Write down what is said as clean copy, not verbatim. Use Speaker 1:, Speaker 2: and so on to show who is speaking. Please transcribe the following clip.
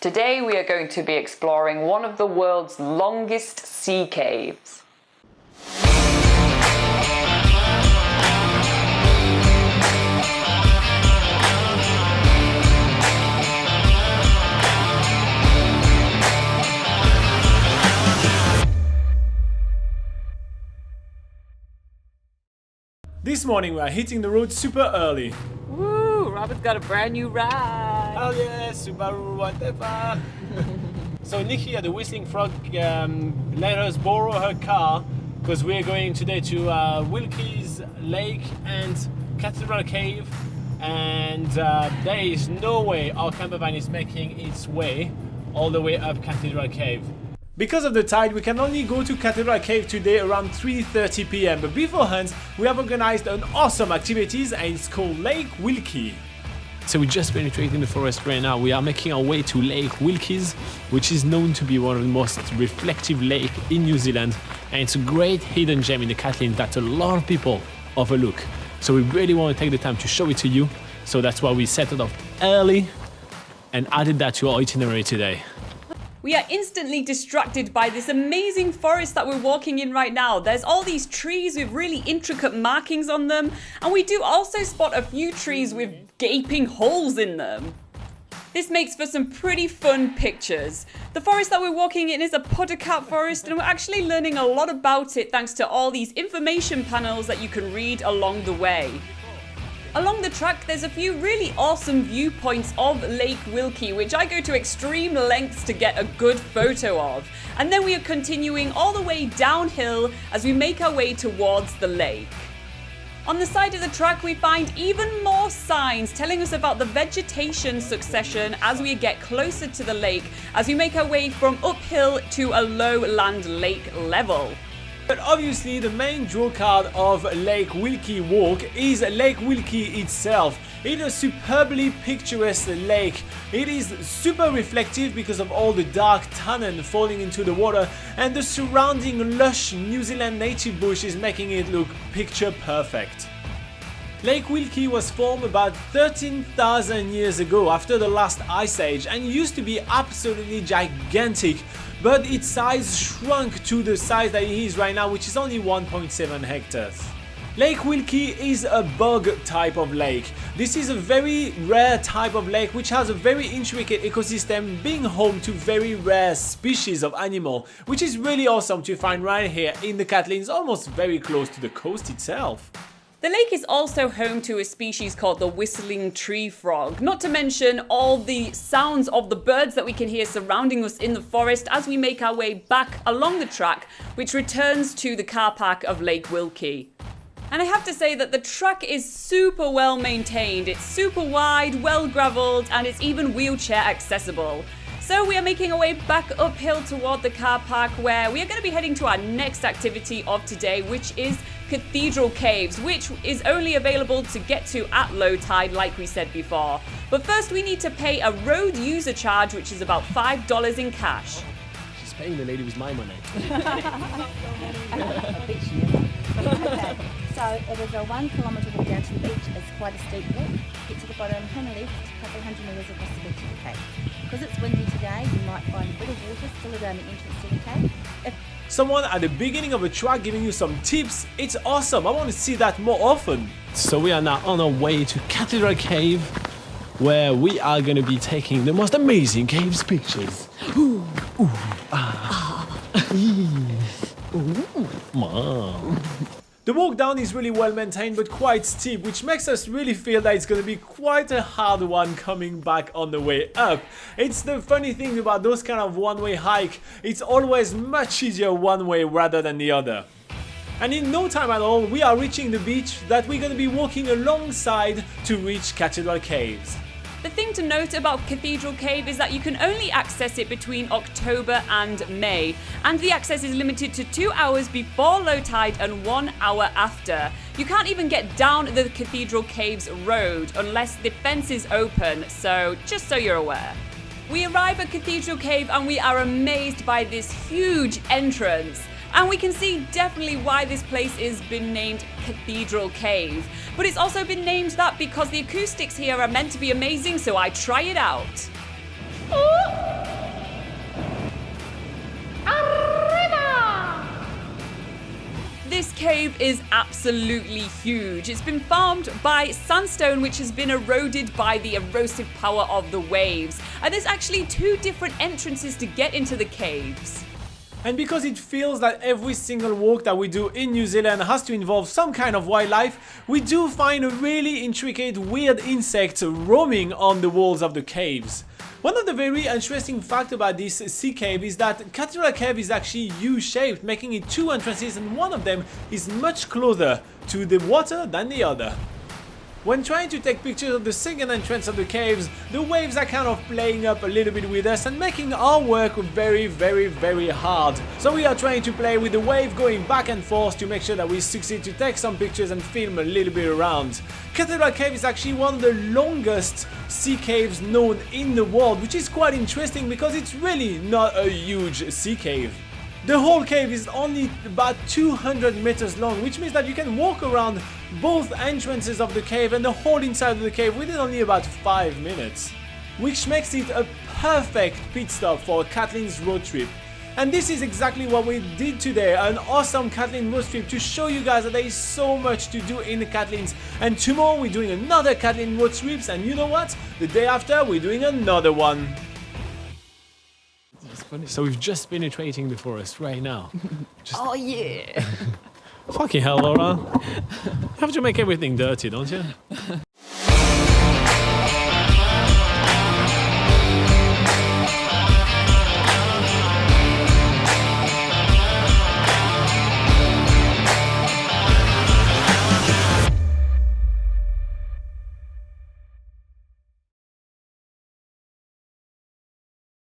Speaker 1: Today we are going to be exploring one of the world's longest sea caves.
Speaker 2: This morning we are hitting the road super early.
Speaker 1: Woo! Robert's got a brand new ride!
Speaker 2: Oh yeah, Subaru, whatever. So Nikki at the Whistling Frog let us borrow her car because we're going today to Wilkie's Lake and Cathedral Cave, and there is no way our camper van is making its way all the way up Cathedral Cave. Because of the tide, we can only go to Cathedral Cave today around 3:30 p.m. But beforehand, we have organized an awesome activities and it's called Lake Wilkie.
Speaker 3: So we're just penetrating the forest right now. We are making our way to Lake Wilkie's, which is known to be one of the most reflective lakes in New Zealand. And it's a great hidden gem in the Catlins that a lot of people overlook. So we really want to take the time to show it to you. So that's why we set it up early and added that to our itinerary today.
Speaker 4: We are instantly distracted by this amazing forest that we're walking in right now. There's all these trees with really intricate markings on them, and we do also spot a few trees with gaping holes in them. This makes for some pretty fun pictures. The forest that we're walking in is a podocarp forest, and we're actually learning a lot about it thanks to all these information panels that you can read along the way. Along the track, there's a few really awesome viewpoints of Lake Wilkie, which I go to extreme lengths to get a good photo of. And then we are continuing all the way downhill as we make our way towards the lake. On the side of the track, we find even more signs telling us about the vegetation succession as we get closer to the lake, as we make our way from uphill to a lowland lake level.
Speaker 2: But obviously the main drawcard of Lake Wilkie Walk is Lake Wilkie itself. It is a superbly picturesque lake. It is super reflective because of all the dark tannin falling into the water, and the surrounding lush New Zealand native bush is making it look picture perfect. Lake Wilkie was formed about 13,000 years ago after the last ice age and used to be absolutely gigantic, but its size shrunk to the size that it is right now, which is only 1.7 hectares. Lake Wilkie is a bog type of lake. This is a very rare type of lake which has a very intricate ecosystem, being home to very rare species of animal, which is really awesome to find right here in the Catlins, almost very close to the coast itself.
Speaker 4: The lake is also home to a species called the whistling tree frog, not to mention all the sounds of the birds that we can hear surrounding us in the forest as we make our way back along the track, which returns to the car park of Lake Wilkie. And I have to say that the track is super well maintained. It's super wide, well gravelled, and it's even wheelchair accessible. So we are making our way back uphill toward the car park, where we are going to be heading to our next activity of today, which is Cathedral Caves, which is only available to get to at low tide, like we said before. But first we need to pay a road user charge, which is about $5 in cash.
Speaker 3: She's paying the lady with my money.
Speaker 5: Okay, so it is a 1 kilometre walk down to the beach. It's quite a steep walk. Get to the bottom, turn left, a couple hundred metres across the beach of the cave. Because it's windy today, you might find a bit of water still around the entrance to the cave.
Speaker 2: Someone at the beginning of a track giving you some tips, it's awesome. I want to see that more often.
Speaker 3: So we are now on our way to Cathedral Cave, where we are going to be taking the most amazing caves pictures. Ooh, ooh, Mom.
Speaker 2: The walk down is really well maintained but quite steep, which makes us really feel that it's going to be quite a hard one coming back on the way up. It's the funny thing about those kind of one-way hike, it's always much easier one way rather than the other. And in no time at all, we are reaching the beach that we're going to be walking alongside to reach Cathedral Caves.
Speaker 4: The thing to note about Cathedral Cave is that you can only access it between October and May, and the access is limited to 2 hours before low tide and 1 hour after. You can't even get down the Cathedral Caves road unless the fence is open, so just so you're aware. We arrive at Cathedral Cave and we are amazed by this huge entrance. And we can see definitely why this place has been named Cathedral Cave. But it's also been named that because the acoustics here are meant to be amazing, so I try it out. Oh! cave is absolutely huge. It's been formed by sandstone which has been eroded by the erosive power of the waves. And there's actually 2 different entrances to get into the caves.
Speaker 2: And because it feels that every single walk that we do in New Zealand has to involve some kind of wildlife, we do find a really intricate weird insects roaming on the walls of the caves. One of the very interesting facts about this sea cave is that Cathedral Cave is actually U-shaped, making it 2 entrances, and one of them is much closer to the water than the other. When trying to take pictures of the second entrance of the caves, the waves are kind of playing up a little bit with us and making our work very hard. So we are trying to play with the wave going back and forth to make sure that we succeed to take some pictures and film a little bit around. Cathedral Cave is actually one of the longest sea caves known in the world, which is quite interesting because it's really not a huge sea cave. The whole cave is only about 200 meters long, which means that you can walk around both entrances of the cave and the whole inside of the cave within only about 5 minutes. Which makes it a perfect pit stop for a Catlins road trip. And this is exactly what we did today, an awesome Catlin road trip to show you guys that there is so much to do in the Catlins. And tomorrow we're doing another Catlin road trips, and you know what? The day after we're doing another one.
Speaker 3: So we've just penetrating the forest right now.
Speaker 4: Oh yeah!
Speaker 3: Fucking hell, Laura. You have to make everything dirty, don't you?